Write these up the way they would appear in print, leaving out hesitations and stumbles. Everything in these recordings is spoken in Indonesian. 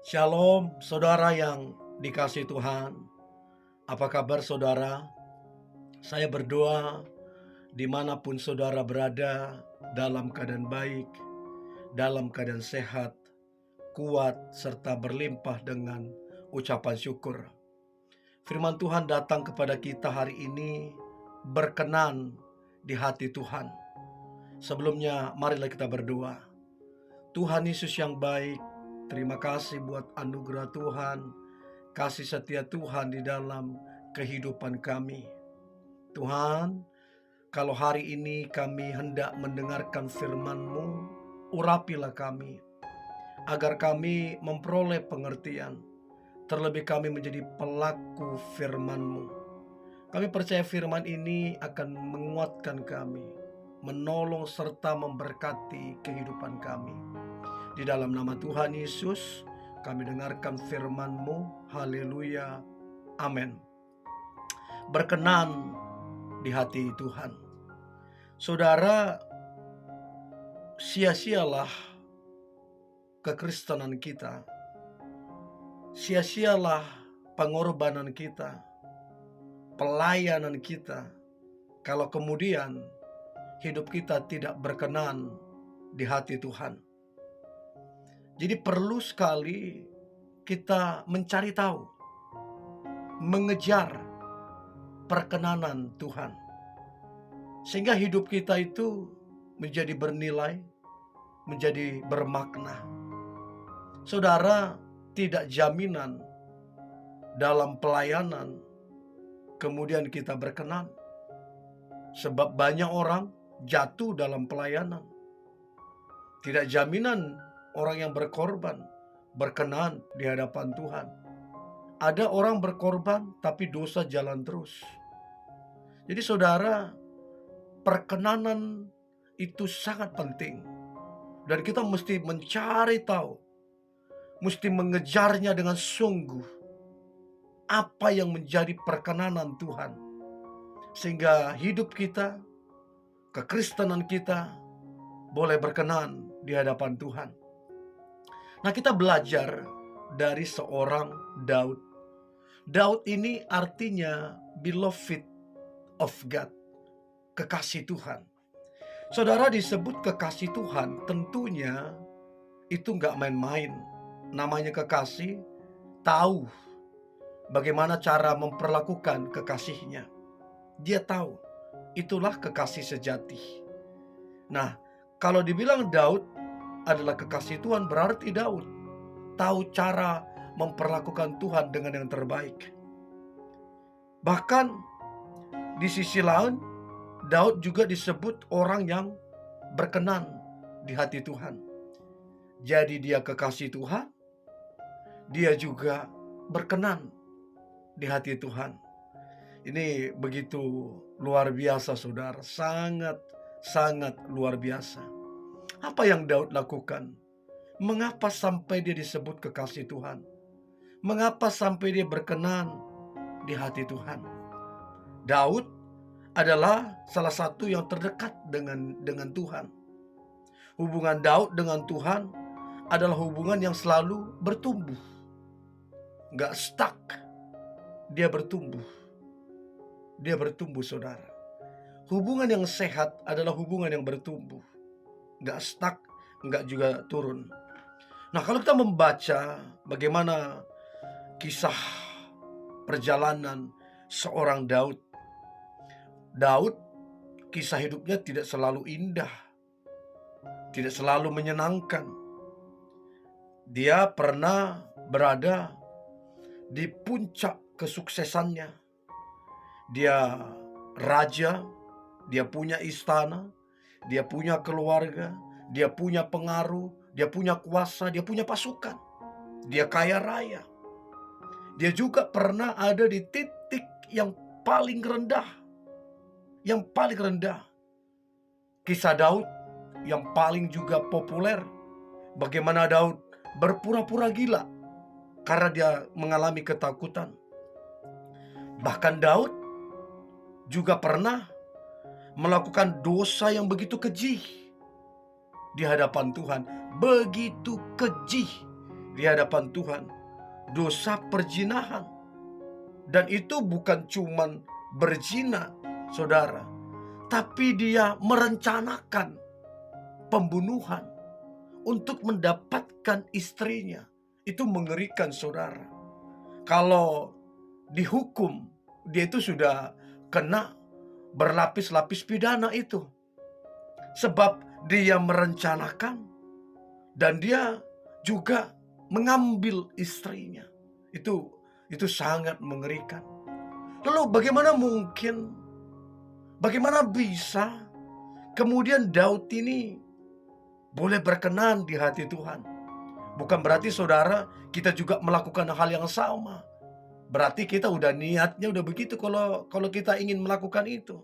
Shalom, saudara yang dikasihi Tuhan. Apa kabar saudara? Saya berdoa dimanapun saudara berada, dalam keadaan baik, dalam keadaan sehat, kuat, serta berlimpah dengan ucapan syukur. Firman Tuhan datang kepada kita hari ini berkenan di hati Tuhan. Sebelumnya, marilah kita berdoa. Tuhan Yesus yang baik, terima kasih buat anugerah Tuhan, kasih setia Tuhan di dalam kehidupan kami. Tuhan, kalau hari ini kami hendak mendengarkan firman-Mu, urapilah kami, agar kami memperoleh pengertian, terlebih kami menjadi pelaku firman-Mu. Kami percaya firman ini akan menguatkan kami, menolong serta memberkati kehidupan kami. Di dalam nama Tuhan Yesus, kami dengarkan firman-Mu. Haleluya. Amin. Berkenan di hati Tuhan. Saudara, sia-sialah kekristenan kita. Sia-sialah pengorbanan kita, pelayanan kita, kalau kemudian hidup kita tidak berkenan di hati Tuhan. Jadi perlu sekali kita mencari tahu, mengejar perkenanan Tuhan, sehingga hidup kita itu menjadi bernilai, menjadi bermakna. Saudara, tidak jaminan dalam pelayanan kemudian kita berkenan, sebab banyak orang jatuh dalam pelayanan. Tidak jaminan orang yang berkorban berkenan di hadapan Tuhan. Ada orang berkorban tapi dosa jalan terus. Jadi saudara, perkenanan itu sangat penting. Dan kita mesti mencari tahu, mesti mengejarnya dengan sungguh. Apa yang menjadi perkenanan Tuhan, sehingga hidup kita, kekristenan kita boleh berkenan di hadapan Tuhan. Nah, kita belajar dari seorang Daud. Daud ini artinya beloved of God, kekasih Tuhan. Saudara, disebut kekasih Tuhan, tentunya itu nggak main-main. Namanya kekasih, tahu bagaimana cara memperlakukan kekasihnya. Dia tahu, itulah kekasih sejati. Nah, kalau dibilang Daud adalah kekasih Tuhan, berarti Daud tahu cara memperlakukan Tuhan dengan yang terbaik. Bahkan di sisi lain, Daud juga disebut orang yang berkenan di hati Tuhan. Jadi dia kekasih Tuhan, dia juga berkenan di hati Tuhan. Ini begitu luar biasa saudara, sangat luar biasa. Apa yang Daud lakukan? Mengapa sampai dia disebut kekasih Tuhan? Mengapa sampai dia berkenan di hati Tuhan? Daud adalah salah satu yang terdekat dengan Tuhan. Hubungan Daud dengan Tuhan adalah hubungan yang selalu bertumbuh. Nggak stuck. Dia bertumbuh. Dia bertumbuh saudara. Hubungan yang sehat adalah hubungan yang bertumbuh. Nggak stuck, nggak juga turun. Nah, kalau kita membaca bagaimana kisah perjalanan seorang Daud. Daud, kisah hidupnya tidak selalu indah, tidak selalu menyenangkan. Dia pernah berada di puncak kesuksesannya. Dia raja, dia punya istana, dia punya keluarga, dia punya pengaruh, dia punya kuasa, dia punya pasukan. Dia kaya raya. Dia juga pernah ada di titik yang paling rendah. Yang paling rendah. Kisah Daud yang paling juga populer. Bagaimana Daud berpura-pura gila karena dia mengalami ketakutan. Bahkan Daud juga pernah melakukan dosa yang begitu keji di hadapan Tuhan. Begitu keji di hadapan Tuhan, dosa perzinahan. Dan itu bukan cuman berzina, saudara, tapi dia merencanakan pembunuhan untuk mendapatkan istrinya. Itu mengerikan, saudara. Kalau dihukum, dia itu sudah kena berlapis-lapis pidana itu. Sebab dia merencanakan dan dia juga mengambil istrinya. Itu sangat mengerikan. Lalu bagaimana bisa kemudian Daud ini boleh berkenan di hati Tuhan? Bukan berarti saudara kita juga melakukan hal yang sama. Berarti kita udah niatnya udah begitu kalau kita ingin melakukan itu.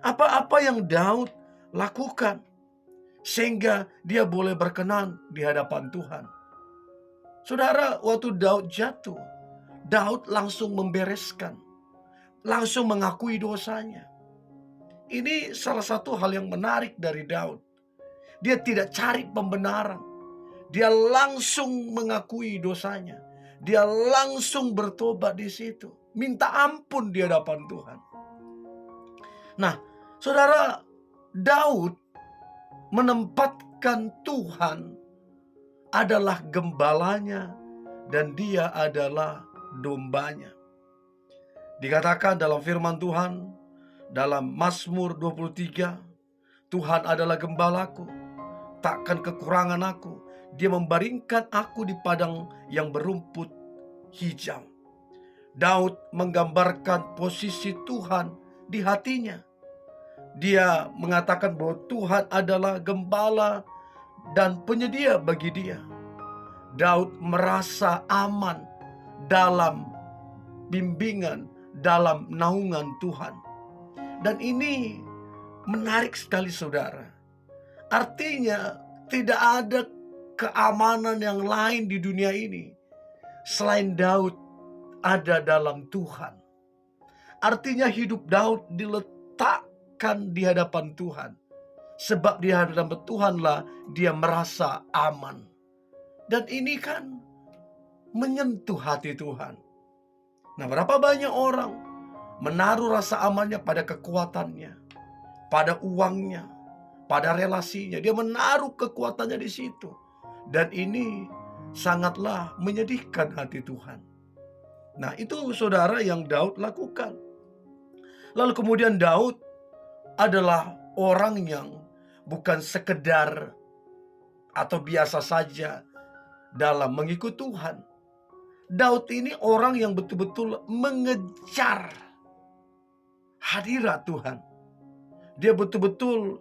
Apa-apa yang Daud lakukan sehingga dia boleh berkenan di hadapan Tuhan. Saudara, waktu Daud jatuh, Daud langsung membereskan, langsung mengakui dosanya. Ini salah satu hal yang menarik dari Daud. Dia tidak cari pembenaran. Dia langsung mengakui dosanya. Dia langsung bertobat di situ. Minta ampun di hadapan Tuhan. Nah, saudara, Daud menempatkan Tuhan adalah gembalanya dan dia adalah dombanya. Dikatakan dalam firman Tuhan, dalam Mazmur 23, Tuhan adalah gembalaku, takkan kekurangan aku. Dia membaringkan aku di padang yang berumput hijau. Daud menggambarkan posisi Tuhan di hatinya. Dia mengatakan bahwa Tuhan adalah gembala dan penyedia bagi dia. Daud merasa aman dalam bimbingan, dalam naungan Tuhan. Dan ini menarik sekali, saudara. Artinya tidak ada keamanan yang lain di dunia ini selain Daud ada dalam Tuhan. Artinya hidup Daud diletakkan di hadapan Tuhan. Sebab di hadapan Tuhanlah dia merasa aman. Dan ini kan menyentuh hati Tuhan. Nah, berapa banyak orang menaruh rasa amannya pada kekuatannya, pada uangnya, pada relasinya. Dia menaruh kekuatannya di situ. Dan ini sangatlah menyedihkan hati Tuhan. Nah, itu saudara yang Daud lakukan. Lalu kemudian Daud adalah orang yang bukan sekedar atau biasa saja dalam mengikut Tuhan. Daud ini orang yang betul-betul mengejar hadirat Tuhan. Dia betul-betul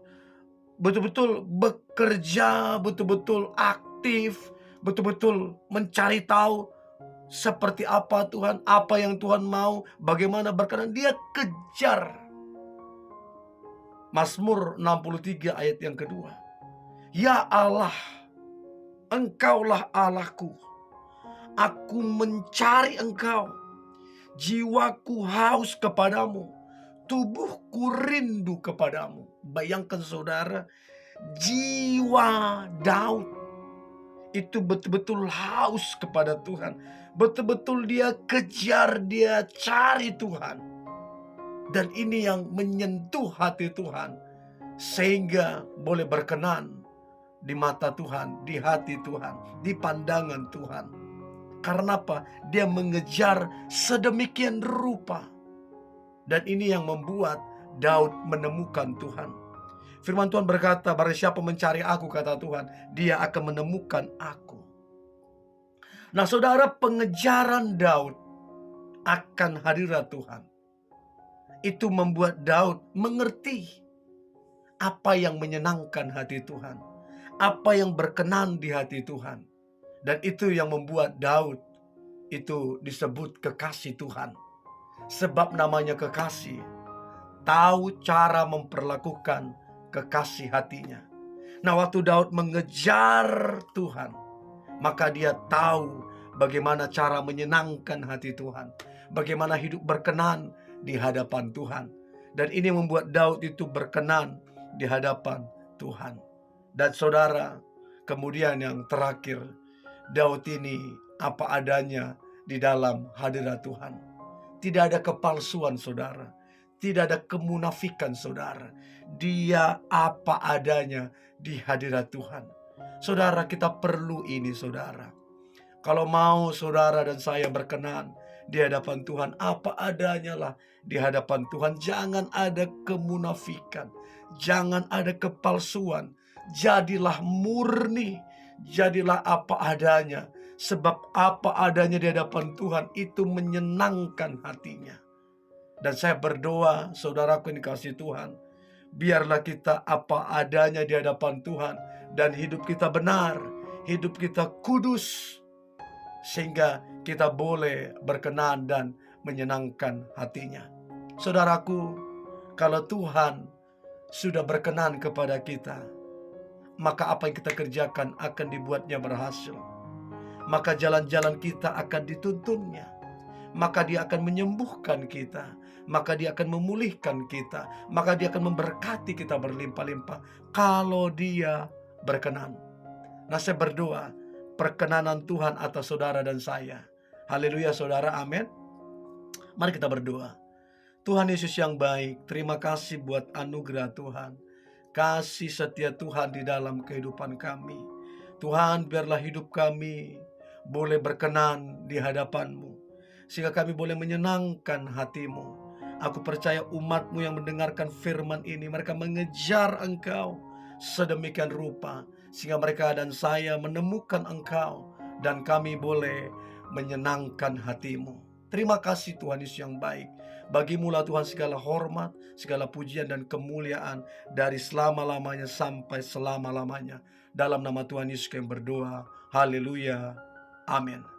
bekerja, betul-betul aktif, betul-betul mencari tahu seperti apa Tuhan, apa yang Tuhan mau, bagaimana berkenan. Dia kejar. Mazmur 63 ayat yang kedua. Ya Allah, Engkaulah Allahku. Aku mencari Engkau. Jiwaku haus kepadamu. Tubuhku rindu kepadamu. Bayangkan saudara, jiwa Daud itu betul-betul haus kepada Tuhan. Betul-betul dia kejar, dia cari Tuhan. Dan ini yang menyentuh hati Tuhan. Sehingga boleh berkenan di mata Tuhan, di hati Tuhan, di pandangan Tuhan. Karena apa? Dia mengejar sedemikian rupa. Dan ini yang membuat Daud menemukan Tuhan. Firman Tuhan berkata, barang siapa mencari aku, kata Tuhan, dia akan menemukan aku. Nah saudara, pengejaran Daud akan hadirat Tuhan, itu membuat Daud mengerti apa yang menyenangkan hati Tuhan, apa yang berkenan di hati Tuhan. Dan itu yang membuat Daud itu disebut kekasih Tuhan. Sebab namanya kekasih, tahu cara memperlakukan kekasih hatinya. Nah, waktu Daud mengejar Tuhan, maka dia tahu bagaimana cara menyenangkan hati Tuhan, bagaimana hidup berkenan di hadapan Tuhan. Dan ini membuat Daud itu berkenan di hadapan Tuhan. Dan saudara, kemudian yang terakhir, Daud ini apa adanya di dalam hadirat Tuhan. Tidak ada kepalsuan, saudara. Tidak ada kemunafikan, saudara. Dia apa adanya di hadirat Tuhan. Saudara, kita perlu ini, saudara. Kalau mau saudara dan saya berkenan di hadapan Tuhan, apa adanya lah di hadapan Tuhan. Jangan ada kemunafikan, jangan ada kepalsuan. Jadilah murni, jadilah apa adanya. Sebab apa adanya di hadapan Tuhan itu menyenangkan hatinya. Dan saya berdoa, saudaraku yang dikasihi Tuhan, biarlah kita apa adanya di hadapan Tuhan. Dan hidup kita benar, hidup kita kudus, sehingga kita boleh berkenan dan menyenangkan hatinya. Saudaraku, kalau Tuhan sudah berkenan kepada kita, maka apa yang kita kerjakan akan dibuatnya berhasil. Maka jalan-jalan kita akan dituntunnya. Maka dia akan menyembuhkan kita. Maka dia akan memulihkan kita. Maka dia akan memberkati kita berlimpah-limpah. Kalau dia berkenan. Nah, saya berdoa perkenanan Tuhan atas saudara dan saya. Haleluya, saudara, amin. Mari kita berdoa. Tuhan Yesus yang baik, terima kasih buat anugerah Tuhan. Kasih setia Tuhan di dalam kehidupan kami. Tuhan, biarlah hidup kami boleh berkenan di hadapan-Mu, sehingga kami boleh menyenangkan hati-Mu. Aku percaya umat-Mu yang mendengarkan firman ini, mereka mengejar Engkau sedemikian rupa, sehingga mereka dan saya menemukan Engkau, dan kami boleh menyenangkan hati-Mu. Terima kasih Tuhan Yesus yang baik. Bagimu-lah Tuhan segala hormat, segala pujian dan kemuliaan dari selama-lamanya sampai selama-lamanya. Dalam nama Tuhan Yesus kami berdoa. Haleluya. Amin.